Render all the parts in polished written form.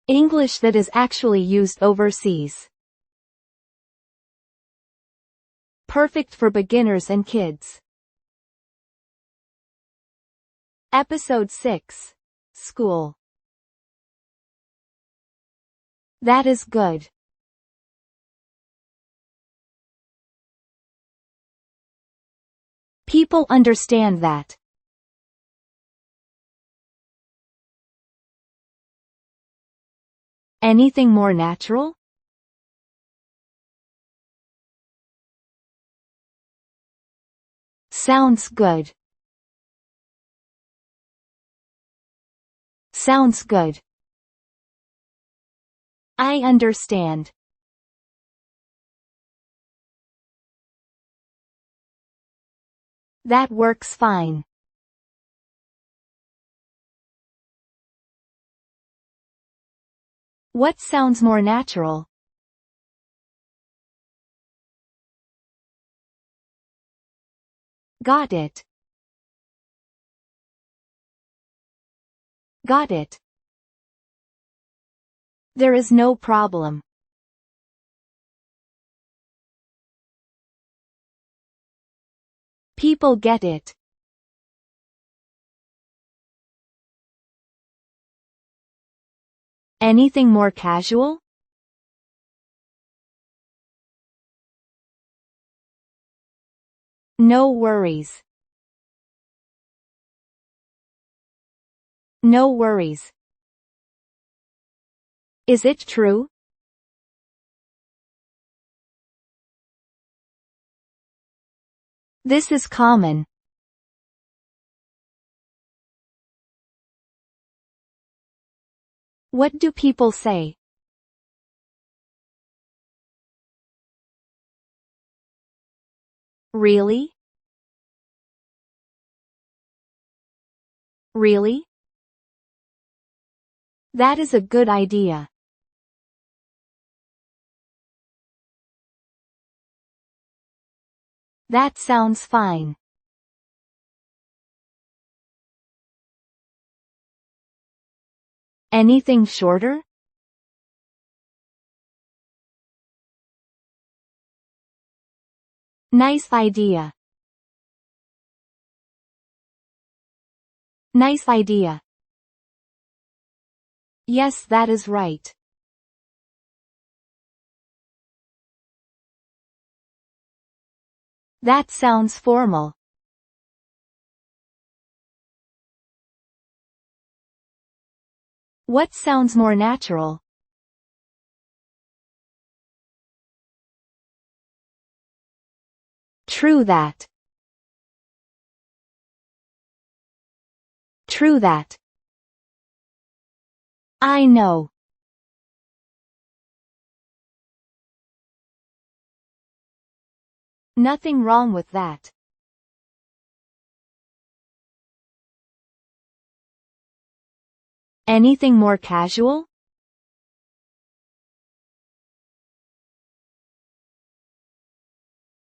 English that is actually used overseas. Perfect for beginners and kids. Episode 6. School. That is good. People understand that. Anything more natural? Sounds good. Sounds good. I understand. That works fine. What sounds more natural? Got it. Got it. There is no problem. People get it. Anything more casual? No worries. No worries. Is it true? This is common. What do people say? Really? Really? That is a good idea. That sounds fine. Anything shorter? Nice idea. Nice idea. Yes, that is right. That sounds formal. What sounds more natural? True that. True that. I know. Nothing wrong with that. Anything more casual?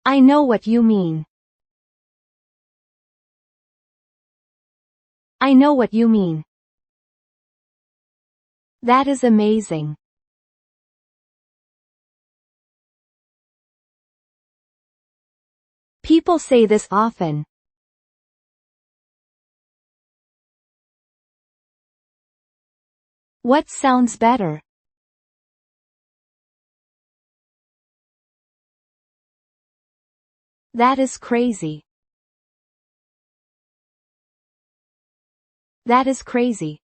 I know what you mean. I know what you mean. That is amazing. People say this often. What sounds better? That is crazy. That is crazy.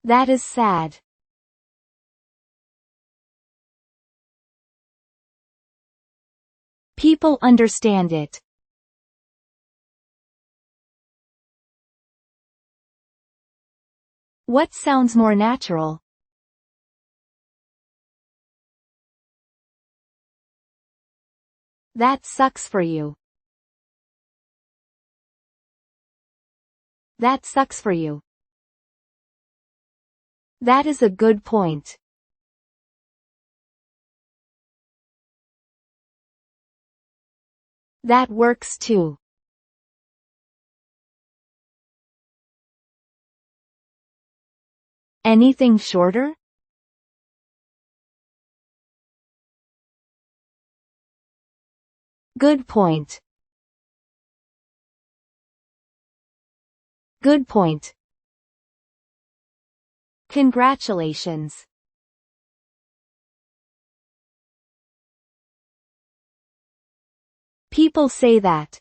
That is sad. People understand it. What sounds more natural? That sucks for you. That sucks for you. That is a good point. That works too. Anything shorter? Good point. Good point. Congratulations. People say that.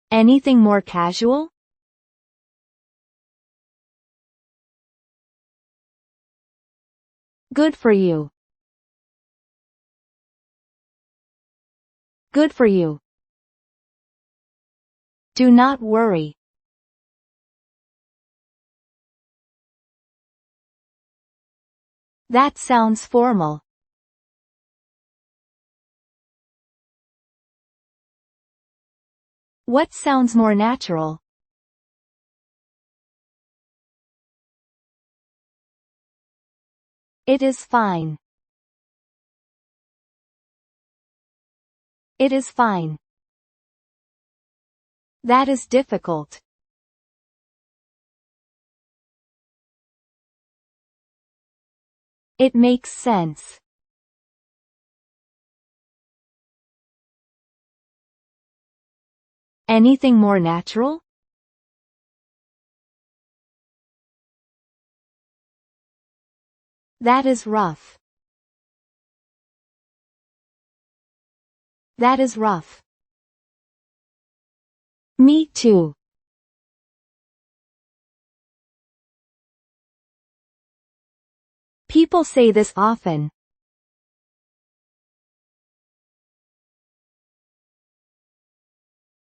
Anything more casual? Good for you. Good for you. Do not worry. That sounds formal. What sounds more natural? It is fine. It is fine. That is difficult. It makes sense. Anything more natural? That is rough. That is rough. Me too. People say this often.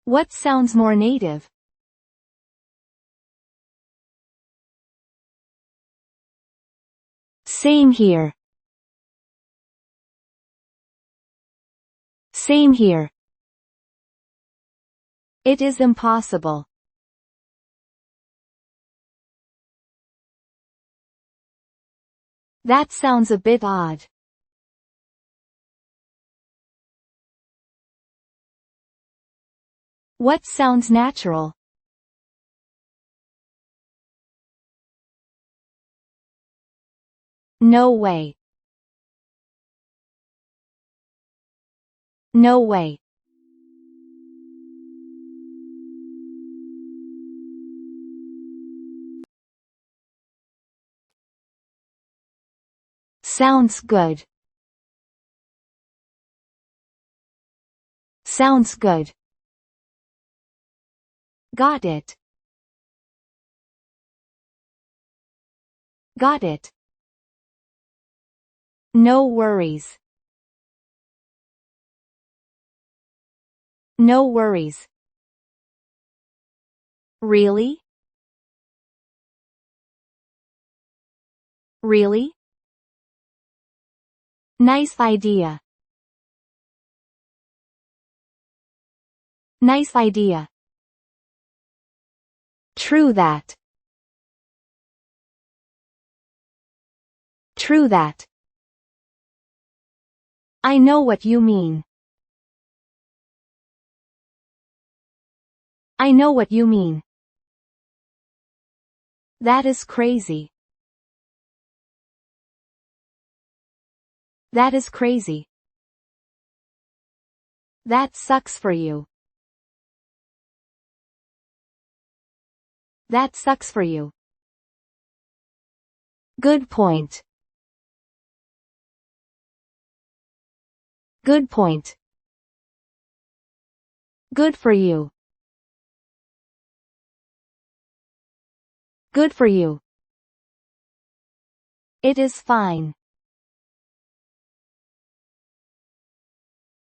What sounds more native? Same here. Same here. It is impossible. That sounds a bit odd. What sounds natural? No way. No way. Sounds good. Sounds good. Got it. Got it. No worries. No worries. Really? Really? Nice idea. Nice idea. True that. True that. I know what you mean. I know what you mean. That is crazy. That is crazy. That sucks for you. That sucks for you. Good point. Good point. Good for you. Good for you. It is fine.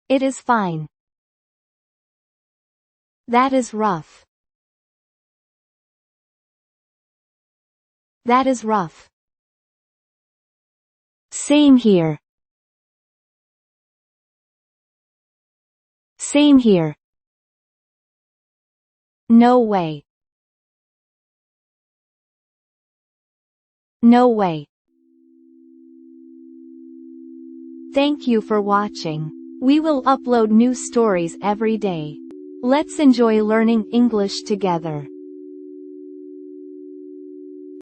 It is fine. That is rough. That is rough. Same here. Same here. No way. No way. Thank you for watching. We will upload new stories every day. Let's enjoy learning English together.